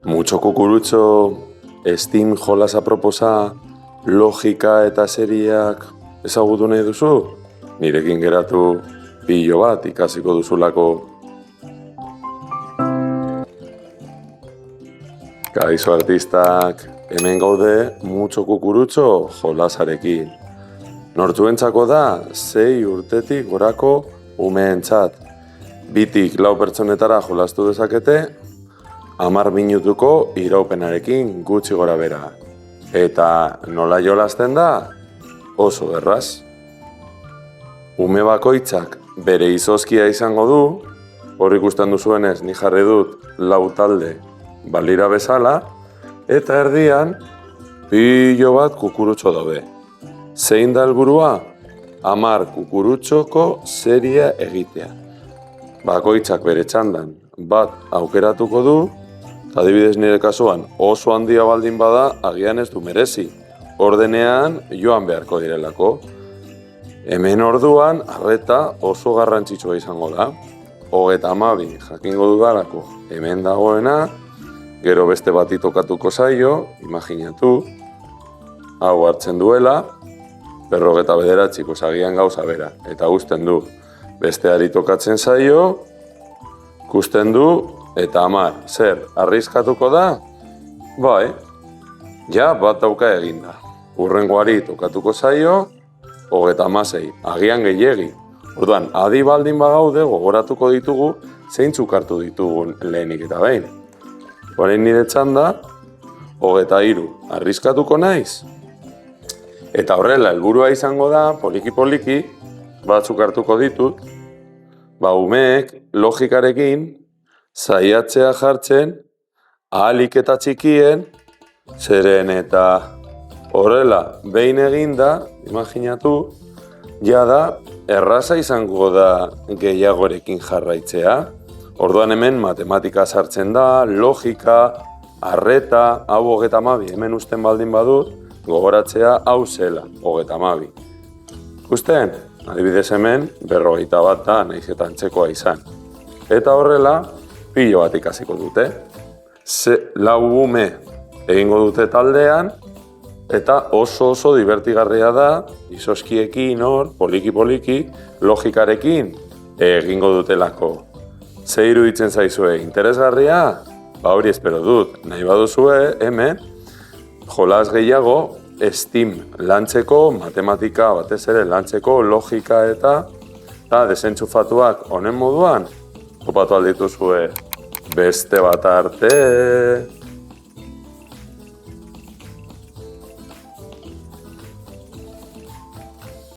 Mucho kukurutxo, Steam jolasa proposa, logika eta seriak ezagutu nahi duzu? Nirekin geratu pilo bat ikasiko duzulako. Kaixo artistak, hemen gaude Mucho kukurutxo jolasarekin. Nortzuentzako da 6 urtetik gorako umeentzat. 2-4 pertsonetara jolastu dezakete, 10 minutuko iraupenarekin gutxi gora bera. Eta nola jolasten da? Oso erraz. Ume bakoitzak bere izozkia izango du, hor ikusten duzuenez ni jarri dut 4 talde balira bezala, eta erdian pilo bat kukurutxo daude. Zein da helburua? 10 kukurutxoko seria egitea. Bakoitzak bere txandan bat aukeratuko du, adibidez nire kasuan oso handia baldin bada, agian ez du merezi. Ordenean joan beharko direlako. Hemen orduan arreta oso garrantzitsua izango da. 32 jakingo dudalako hemen dagoena, gero beste bati tokatuko zaio, imaginatu, hau hartzen duela, 59 agian gauza bera, eta uzten du. Besteari tokatzen zaio, ikusten du, eta 10, zer, arriskatuko da? Bai, ja bat dauka eginda. Urrengoari tokatuko zaio, 36, agian gehiegi. Orduan, adi baldin bagaude gogoratuko ditugu zeintzuk hartu ditugun lehenik eta behin. Orain nire txanda, 23, arriskatuko naiz? Eta horrela, helburua izango da, poliki-poliki, batzuk hartuko ditut, umeek logikarekin saiatzea jartzen ahalik eta txikien, zeren eta horrela behin eginda, imaginatu, jada erraza izango da gehiagorekin jarraitzea. Orduan hemen matematika sartzen da, logika, arreta, hau 32, hemen usten baldin badut, gogoratzea hau zela, 32. Ikusten? Adibidez hemen, 51 da, nahiz eta antzekoa izan. Eta horrela, pilo bat ikasiko dute. 4 ume egingo dute taldean, eta oso divertigarria da, izozkiekin hor, poliki-poliki, logikarekin egingo dutelako. Ze iruditzen zaizue, interesgarria? Hori espero dut, nahi baduzue, hemen, jolas gehiago, Steam lantzeko, matematika batez ere lantzeko, logika eta desentxufatuak honen moduan, topatu aldituzue beste bat arte.